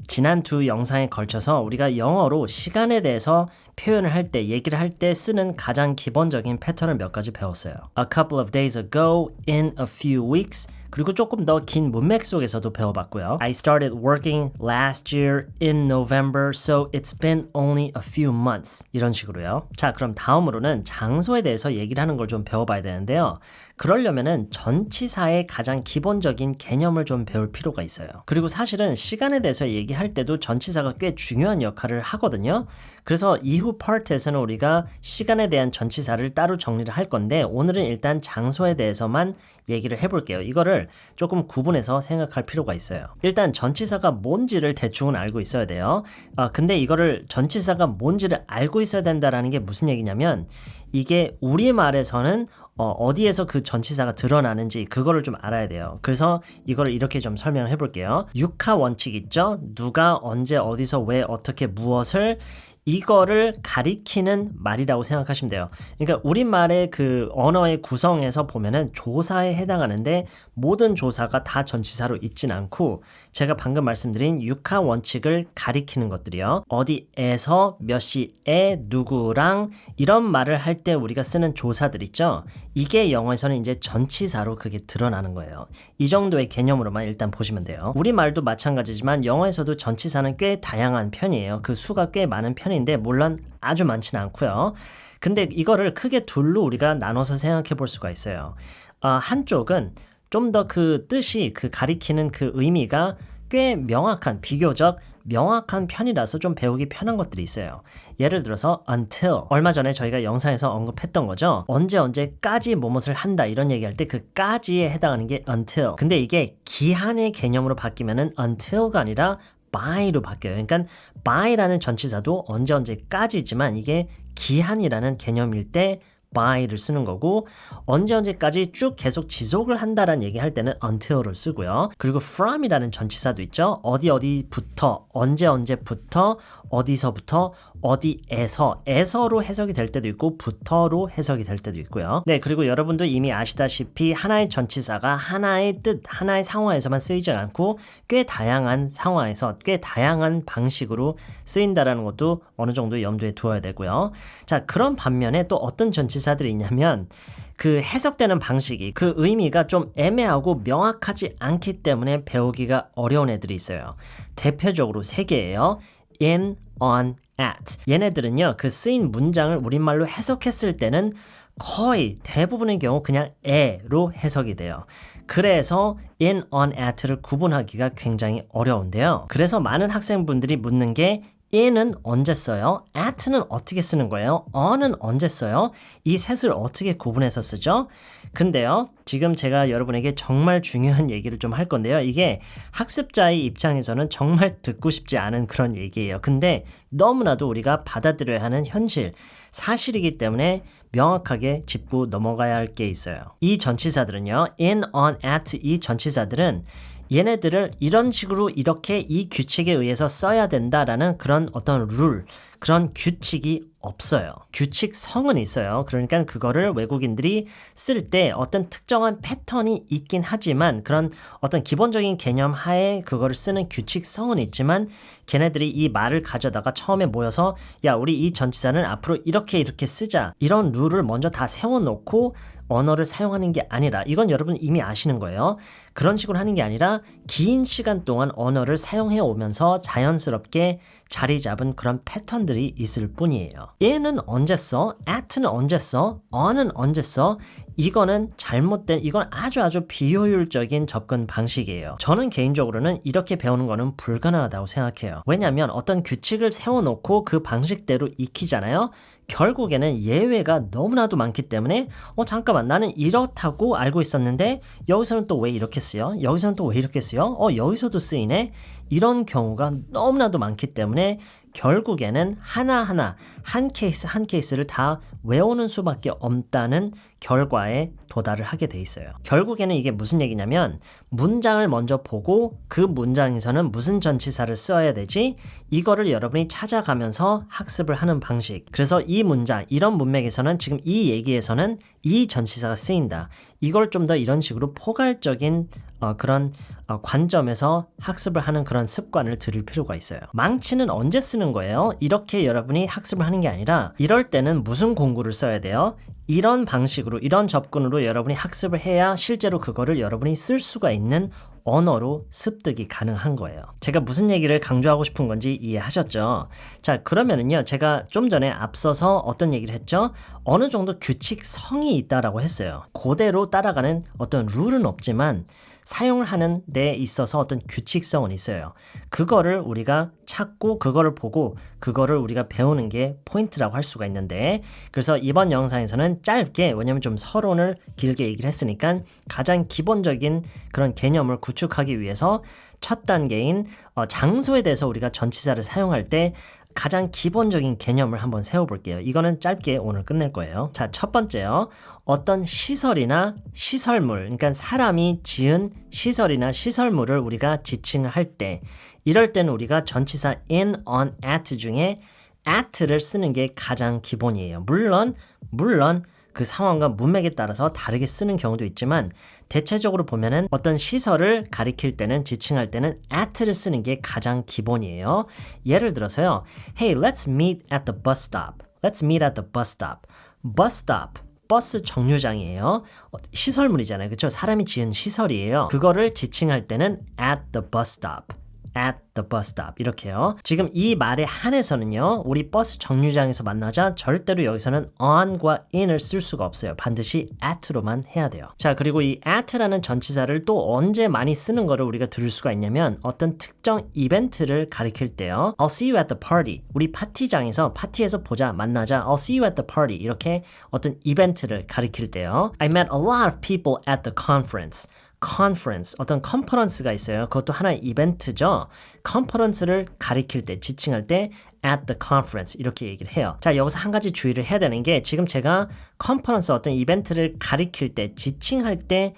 지난 두 영상에 걸쳐서 우리가 영어로 시간에 대해서 표현을 할 때, 얘기를 할 때 쓰는 가장 기본적인 패턴을 몇 가지 배웠어요. A couple of days ago, in a few weeks, 그리고 조금 더 긴 문맥 속에서도 배워봤고요. I started working last year in November, so it's been only a few months. 이런 식으로요. 자, 그럼 다음으로는 장소에 대해서 얘기를 하는 걸 좀 배워봐야 되는데요. 그러려면은 전치사의 가장 기본적인 개념을 좀 배울 필요가 있어요. 그리고 사실은 시간에 대해서 얘기할 때도 전치사가 꽤 중요한 역할을 하거든요. 그래서 이후 파트에서는 우리가 시간에 대한 전치사를 따로 정리를 할 건데 오늘은 일단 장소에 대해서만 얘기를 해볼게요. 이거를 조금 구분해서 생각할 필요가 있어요. 일단 전치사가 뭔지를 대충은 알고 있어야 돼요. 근데 이거를 전치사가 뭔지를 알고 있어야 된다라는 게 무슨 얘기냐면 이게 우리말에서는 어디에서 그 전치사가 드러나는지 그거를 좀 알아야 돼요. 그래서 이거를 이렇게 좀 설명을 해볼게요. 육하 원칙 있죠? 누가 언제 어디서 왜 어떻게 무엇을 이거를 가리키는 말이라고 생각하시면 돼요. 그러니까 우리말의 그 언어의 구성에서 보면은 조사에 해당하는데 모든 조사가 다 전치사로 있진 않고 제가 방금 말씀드린 육하 원칙을 가리키는 것들이요. 어디에서 몇 시에 누구랑 이런 말을 할 때 우리가 쓰는 조사들 있죠. 이게 영어에서는 이제 전치사로 그게 드러나는 거예요. 이 정도의 개념으로만 일단 보시면 돼요. 우리말도 마찬가지지만 영어에서도 전치사는 꽤 다양한 편이에요. 그 수가 꽤 많은 편인데 물론 아주 많지는 않고요. 근데 이거를 크게 둘로 우리가 나눠서 생각해 볼 수가 있어요. 한쪽은 좀 더 그 뜻이 그 가리키는 그 의미가 꽤 명확한, 비교적 명확한 편이라서 좀 배우기 편한 것들이 있어요. 예를 들어서 until, 얼마 전에 저희가 영상에서 언급했던 거죠. 언제까지 뭐뭇을 한다 이런 얘기할 때 그 까지에 해당하는 게 until. 근데 이게 기한의 개념으로 바뀌면은 until가 아니라 by로 바뀌어요. 그러니까 by라는 전치사도 언제까지지만 이게 기한이라는 개념일 때 by를 쓰는 거고 언제까지 쭉 계속 지속을 한다라는 얘기할 때는 until를 쓰고요. 그리고 from이라는 전치사도 있죠. 어디부터, 언제부터, 어디서부터, 어디에서로 해석이 될 때도 있고 부터로 해석이 될 때도 있고요. 네, 그리고 여러분도 이미 아시다시피 하나의 전치사가 하나의 뜻, 하나의 상황에서만 쓰이지 않고 꽤 다양한 상황에서 꽤 다양한 방식으로 쓰인다라는 것도 어느 정도 염두에 두어야 되고요. 자, 그런 반면에 또 어떤 전치사들이 있냐면 그 해석되는 방식이 그 의미가 좀 애매하고 명확하지 않기 때문에 배우기가 어려운 애들이 있어요. 대표적으로 세 개예요. in, on, at. 얘네들은요, 그 쓰인 문장을 우리말로 해석했을 때는 거의 대부분의 경우 그냥 에로 해석이 돼요. 그래서 in, on, at를 구분하기가 굉장히 어려운데요. 그래서 많은 학생분들이 묻는 게 in은 언제 써요? at는 어떻게 쓰는 거예요? on은 언제 써요? 이 셋을 어떻게 구분해서 쓰죠? 근데요, 지금 제가 여러분에게 정말 중요한 얘기를 좀 할 건데요. 이게 학습자의 입장에서는 정말 듣고 싶지 않은 그런 얘기예요. 근데 너무나도 우리가 받아들여야 하는 현실, 사실이기 때문에 명확하게 짚고 넘어가야 할 게 있어요. 이 전치사들은요, in, on, at 이 전치사들은 얘네들을 이런 식으로 이렇게 이 규칙에 의해서 써야 된다라는 그런 어떤 룰, 그런 규칙이 없어요. 규칙성은 있어요. 그러니까 그거를 외국인들이 쓸 때 어떤 특정한 패턴이 있긴 하지만 그런 어떤 기본적인 개념 하에 그거를 쓰는 규칙성은 있지만 걔네들이 이 말을 가져다가 처음에 모여서 야, 우리 이 전치사는 앞으로 이렇게 쓰자. 이런 룰을 먼저 다 세워놓고 언어를 사용하는 게 아니라 이건 여러분 이미 아시는 거예요. 그런 식으로 하는 게 아니라 긴 시간 동안 언어를 사용해 오면서 자연스럽게 자리 잡은 그런 패턴들이 있을 뿐이에요. in은 언제 써? at는 언제 써? on은 언제 써? 이거는 잘못된, 이건 아주 비효율적인 접근 방식이에요. 저는 개인적으로는 이렇게 배우는 거는 불가능하다고 생각해요. 왜냐하면 어떤 규칙을 세워놓고 그 방식대로 익히잖아요. 결국에는 예외가 너무나도 많기 때문에 잠깐만, 나는 이렇다고 알고 있었는데 여기서는 또 왜 이렇게 쓰여? 여기서는 또 왜 이렇게 쓰여? 여기서도 쓰이네? 이런 경우가 너무나도 많기 때문에 결국에는 하나하나 한 케이스를 다 외우는 수밖에 없다는 결과에 도달을 하게 돼 있어요. 결국에는 이게 무슨 얘기냐면 문장을 먼저 보고 그 문장에서는 무슨 전치사를 써야 되지? 이거를 여러분이 찾아가면서 학습을 하는 방식. 그래서 이 이 문장, 이런 문맥에서는 지금 이 얘기에서는 이 전치사가 쓰인다. 이걸 좀 더 이런 식으로 포괄적인 그런 관점에서 학습을 하는 그런 습관을 들일 필요가 있어요. 망치는 언제 쓰는 거예요? 이렇게 여러분이 학습을 하는 게 아니라 이럴 때는 무슨 공구를 써야 돼요? 이런 방식으로, 이런 접근으로 여러분이 학습을 해야 실제로 그거를 여러분이 쓸 수가 있는 언어로 습득이 가능한 거예요. 제가 무슨 얘기를 강조하고 싶은 건지 이해하셨죠? 자, 그러면은요, 제가 좀 전에 앞서서 어떤 얘기를 했죠? 어느 정도 규칙성이 있다라고 했어요. 그대로 따라가는 어떤 룰은 없지만 사용을 하는 데 있어서 어떤 규칙성은 있어요. 그거를 우리가 찾고 그거를 보고 그거를 우리가 배우는 게 포인트라고 할 수가 있는데, 그래서 이번 영상에서는 짧게, 왜냐면 좀 서론을 길게 얘기를 했으니까 가장 기본적인 그런 개념을 구축하기 위해서 첫 단계인 장소에 대해서 우리가 전치사를 사용할 때 가장 기본적인 개념을 한번 세워볼게요. 이거는 짧게 오늘 끝낼 거예요. 자, 첫 번째요. 어떤 시설이나 시설물, 그러니까 사람이 지은 시설이나 시설물을 우리가 지칭을 할 때, 이럴 때는 우리가 전치사 in, on, at 중에 at를 쓰는 게 가장 기본이에요. 물론 그 상황과 문맥에 따라서 다르게 쓰는 경우도 있지만 대체적으로 보면은 어떤 시설을 가리킬 때는, 지칭할 때는 at를 쓰는 게 가장 기본이에요. 예를 들어서요. Hey, let's meet at the bus stop. Let's meet at the bus stop. Bus stop. 버스 정류장이에요. 시설물이잖아요. 그렇죠? 사람이 지은 시설이에요. 그거를 지칭할 때는 at the bus stop. at the bus stop 이렇게요. 지금 이 말에 한해서는요. 우리 버스 정류장에서 만나자 절대로 여기서는 on과 in을 쓸 수가 없어요. 반드시 at로만 해야 돼요. 자, 그리고 이 at라는 전치사를 또 언제 많이 쓰는 거를 우리가 들을 수가 있냐면 어떤 특정 이벤트를 가리킬 때요. I'll see you at the party. 우리 파티장에서, 파티에서 보자, 만나자. I'll see you at the party. 이렇게 어떤 이벤트를 가리킬 때요. I met a lot of people at the conference. 컨퍼런스, 어떤 컨퍼런스가 있어요. 그것도 하나의 이벤트죠. 컨퍼런스를 가리킬 때, 지칭할 때 at the conference 이렇게 얘기를 해요. 자, 여기서 한 가지 주의를 해야 되는 게 지금 제가 컨퍼런스 어떤 이벤트를 가리킬 때, 지칭할 때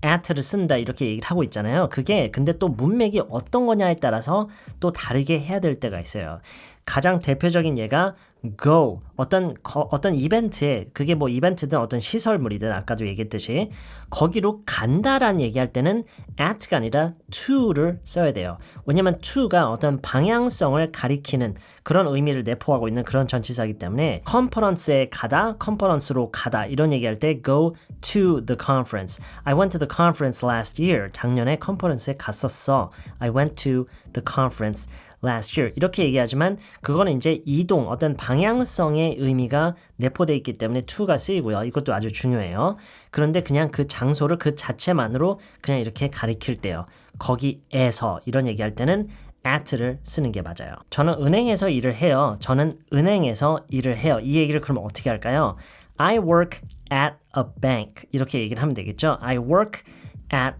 at를 쓴다 이렇게 얘기를 하고 있잖아요. 그게 근데 또 문맥이 어떤 거냐에 따라서 또 다르게 해야 될 때가 있어요. 가장 대표적인 예가 go, 어떤 이벤트에, 그게 뭐 이벤트든 어떤 시설물이든 아까도 얘기했듯이 거기로 간다라는 얘기할 때는 at가 아니라 to를 써야 돼요. 왜냐면 to가 어떤 방향성을 가리키는 그런 의미를 내포하고 있는 그런 전치사이기 때문에 컨퍼런스에 가다, 컨퍼런스로 가다 이런 얘기할 때 go to the conference. I went to the conference last year. 작년에 컨퍼런스에 갔었어. I went to the conference last year. 이렇게 얘기하지만 그거는 이제 이동, 어떤 방향성의 의미가 내포되어 있기 때문에 to가 쓰이고요. 이것도 아주 중요해요. 그런데 그냥 그 장소를 그 자체만으로 그냥 이렇게 가리킬 때요. 거기에서 이런 얘기할 때는 at를 쓰는 게 맞아요. 저는 은행에서 일을 해요. 저는 은행에서 일을 해요. 이 얘기를 그럼 어떻게 할까요? I work at a bank. 이렇게 얘기를 하면 되겠죠. I work at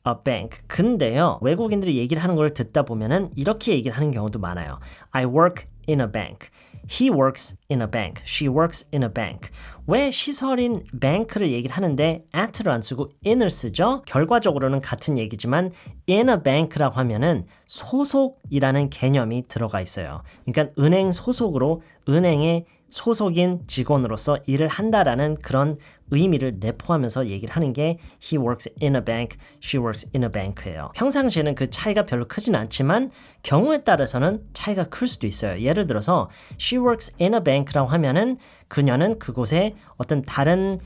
a bank. 근데요, 외국인들이 얘기를 하는 걸 듣다 보면은 이렇게 얘기를 하는 경우도 많아요. I work in a bank. He works in a bank. She works in a bank. 왜 시설인 bank를 얘기를 하는데 at를 안 쓰고 in을 쓰죠? 결과적으로는 같은 얘기지만 in a bank라고 하면은 소속이라는 개념이 들어가 있어요. 그러니까 은행 소속으로, 은행의 소속인 직원으로서 일을 한다라는 그런 의미를 내포하면서 얘기를 하는 게 he works in a bank, she works in a bank예요. 평상시에는 그 차이가 별로 크진 않지만 경우에 따라서는 차이가 클 수도 있어요. 예를 들어서 she works in a bank라고 하면은 그녀는 그곳에 어떤 다른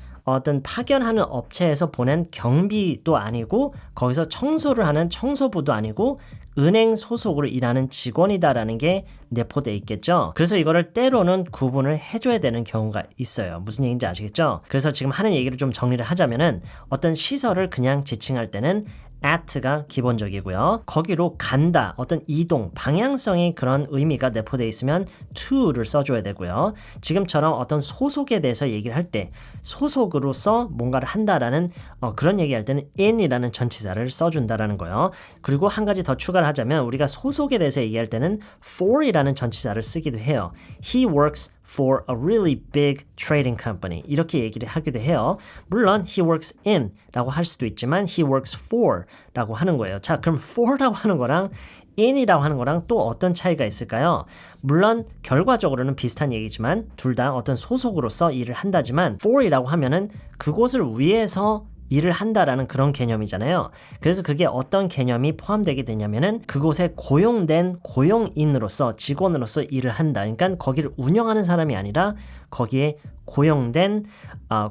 파견하는 업체에서 보낸 경비도 아니고 거기서 청소를 하는 청소부도 아니고 은행 소속으로 일하는 직원이다라는 게 내포되어 있겠죠. 그래서 이거를 때로는 구분을 해줘야 되는 경우가 있어요. 무슨 얘기인지 아시겠죠? 그래서 지금 하는 얘기를 좀 정리를 하자면은 어떤 시설을 그냥 지칭할 때는 at가 기본적이고요. 거기로 간다, 어떤 이동, 방향성의 그런 의미가 내포되어 있으면 to를 써줘야 되고요. 지금처럼 어떤 소속에 대해서 얘기를 할 때 소속으로서 뭔가를 한다라는 그런 얘기할 때는 in이라는 전치사를 써준다라는 거예요. 그리고 한 가지 더 추가를 하자면 우리가 소속에 대해서 얘기할 때는 for이라는 전치사를 쓰기도 해요. He works for a really big trading company. 이렇게 얘기를 하기도 해요. 물론 he works in 라고 할 수도 있지만 he works for 라고 하는 거예요. 자, 그럼 for라고 하는 거랑 in이라고 하는 거랑 또 어떤 차이가 있을까요? 물론 결과적으로는 비슷한 얘기지만 둘 다 어떤 소속으로서 일을 한다지만 for이라고 하면은 그곳을 위해서 일을 한다라는 그런 개념이잖아요. 그래서 그게 어떤 개념이 포함되게 되냐면은 그곳에 고용된 고용인으로서 직원으로서 일을 한다. 그러니까 거기를 운영하는 사람이 아니라 거기에 고용된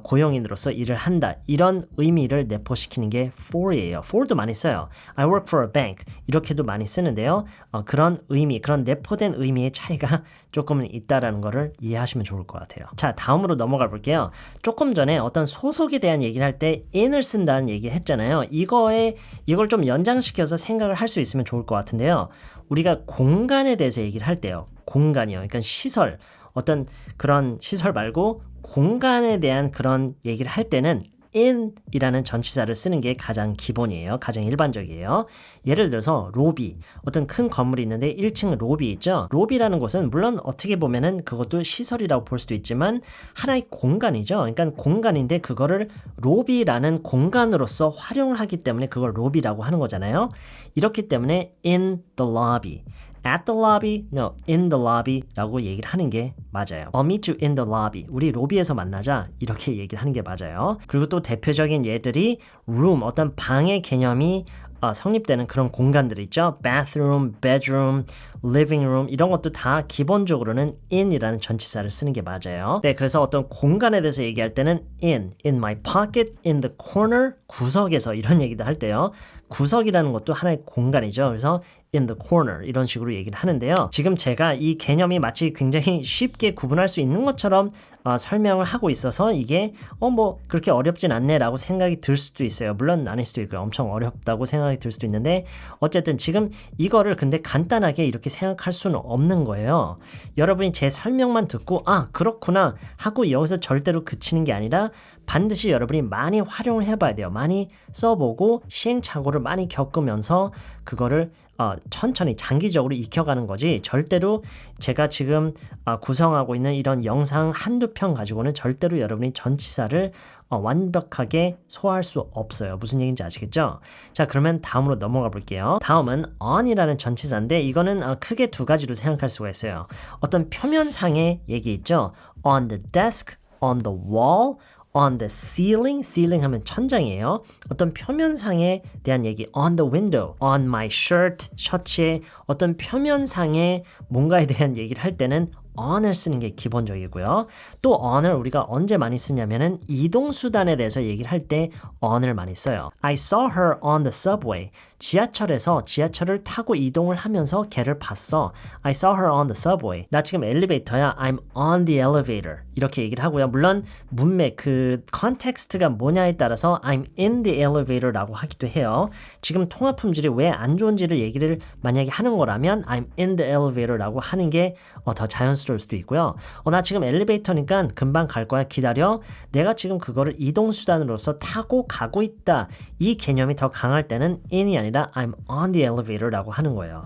고용인으로서 일을 한다. 이런 의미를 내포시키는 게 for이에요. for도 많이 써요. I work for a bank 이렇게도 많이 쓰는데요. 그런 의미, 그런 내포된 의미의 차이가 조금은 있다라는 거를 이해하시면 좋을 것 같아요. 자, 다음으로 넘어가 볼게요. 조금 전에 어떤 소속에 대한 얘기를 할 때 in을 쓴다는 얘기 했잖아요. 이걸 좀 연장시켜서 생각을 할 수 있으면 좋을 것 같은데요. 우리가 공간에 대해서 얘기를 할 때요. 공간이요. 그러니까 시설, 어떤 그런 시설 말고 공간에 대한 그런 얘기를 할 때는 in이라는 전치사를 쓰는 게 가장 기본이에요. 가장 일반적이에요. 예를 들어서 로비, 어떤 큰 건물이 있는데 1층 로비 있죠. 로비라는 곳은 물론 어떻게 보면은 그것도 시설이라고 볼 수도 있지만 하나의 공간이죠. 그러니까 공간인데 그거를 로비라는 공간으로서 활용을 하기 때문에 그걸 로비라고 하는 거잖아요. 이렇기 때문에 in the lobby, at the lobby, no, in the lobby 라고 얘기를 하는 게 맞아요. I'll meet you in the lobby. 우리 로비에서 만나자. 이렇게 얘기를 하는 게 맞아요. 그리고 또 대표적인 예들이 room, 어떤 방의 개념이 성립되는 그런 공간들 있죠. bathroom, bedroom, living room 이런 것도 다 기본적으로는 in이라는 전치사를 쓰는 게 맞아요. 네, 그래서 어떤 공간에 대해서 얘기할 때는 in my pocket, in the corner, 구석에서 이런 얘기도 할 때요. 구석이라는 것도 하나의 공간이죠. 그래서 in the corner 이런 식으로 얘기를 하는데요. 지금 제가 이 개념이 마치 굉장히 쉽게 구분할 수 있는 것처럼 설명을 하고 있어서 이게 뭐 그렇게 어렵진 않네 라고 생각이 들 수도 있어요. 물론 아닐 수도 있고요. 엄청 어렵다고 생각이 들 수도 있는데 어쨌든 지금 이거를 근데 간단하게 이렇게 생각할 수는 없는 거예요. 여러분이 제 설명만 듣고 그렇구나 하고 여기서 절대로 그치는 게 아니라 반드시 여러분이 많이 활용을 해봐야 돼요. 많이 써보고 시행착오를 많이 겪으면서 그거를 천천히 장기적으로 익혀가는 거지 절대로 제가 지금 구성하고 있는 이런 영상 한두 편 가지고는 절대로 여러분이 전치사를 완벽하게 소화할 수 없어요. 무슨 얘기인지 아시겠죠? 자, 그러면 다음으로 넘어가 볼게요. 다음은 on이라는 전치사인데 이거는 크게 두 가지로 생각할 수가 있어요. 어떤 표면상의 얘기 있죠? on the desk, on the wall, on the ceiling, ceiling 하면 천장이에요. 어떤 표면상에 대한 얘기, on the window, on my shirt, 셔츠에 어떤 표면상에 뭔가에 대한 얘기를 할 때는 on을 쓰는 게 기본적이고요. 또 on을 우리가 언제 많이 쓰냐면은 이동수단에 대해서 얘기를 할 때 on을 많이 써요. I saw her on the subway. 지하철에서 지하철을 타고 이동을 하면서 걔를 봤어. I saw her on the subway. 나 지금 엘리베이터야. I'm on the elevator. 이렇게 얘기를 하고요. 물론 문맥, 그 컨텍스트가 뭐냐에 따라서 I'm in the elevator 라고 하기도 해요. 지금 통화 품질이 왜 안 좋은지를 얘기를 만약에 하는 거라면 I'm in the elevator 라고 하는 게 더 자연스러울 수도 있고요. 나 지금 엘리베이터니까 금방 갈 거야. 기다려. 내가 지금 그거를 이동수단으로서 타고 가고 있다. 이 개념이 더 강할 때는 in이 아니라 I'm on the elevator 라고 하는 거예요.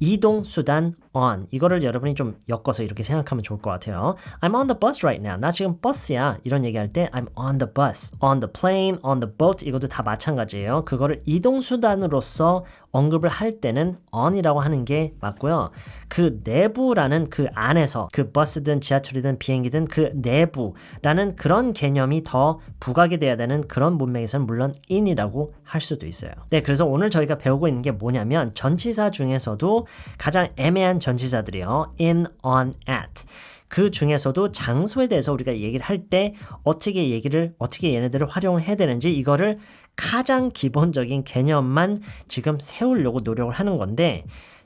이동수단 on 이거를 여러분이 좀 엮어서 이렇게 생각하면 좋을 것 같아요. I'm on the bus right now. 나 지금 버스야. 이런 얘기할 때 I'm on the bus, on the plane, on the boat 이것도 다 마찬가지예요. 그거를 이동수단으로서 언급을 할 때는 on이라고 하는 게 맞고요. 그 내부라는 그 안에서 그 버스든 지하철이든 비행기든 그 내부라는 그런 개념이 더 부각이 돼야 되는 그런 문맥에서는 물론 in이라고 할 수도 있어요. 네, 그래서 오늘 저희가 배우고 있는 게 뭐냐면 전치사 중에서도 가장 애매한 전치사들이요. in, on, at. 그 중에서도 장소에 대해서 우리가 얘기를 할 때 어떻게 얘네들을 활용을 해야 되는지 이거를 가장 기본적인 개념만 지금 세우려고 노력을 하는 건데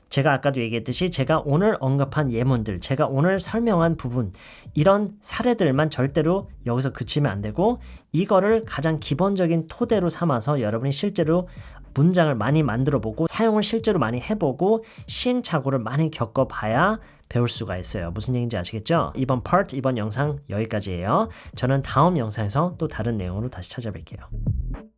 제가 아까도 얘기했듯이 제가 오늘 언급한 예문들, 제가 오늘 설명한 부분 이런 사례들만 절대로 여기서 그치면 안 되고 이거를 가장 기본적인 토대로 삼아서 여러분이 실제로 문장을 많이 만들어보고 사용을 실제로 많이 해보고 시행착오를 많이 겪어봐야 배울 수가 있어요. 무슨 얘기인지 아시겠죠? 이번 영상 여기까지예요. 저는 다음 영상에서 또 다른 내용으로 다시 찾아뵐게요.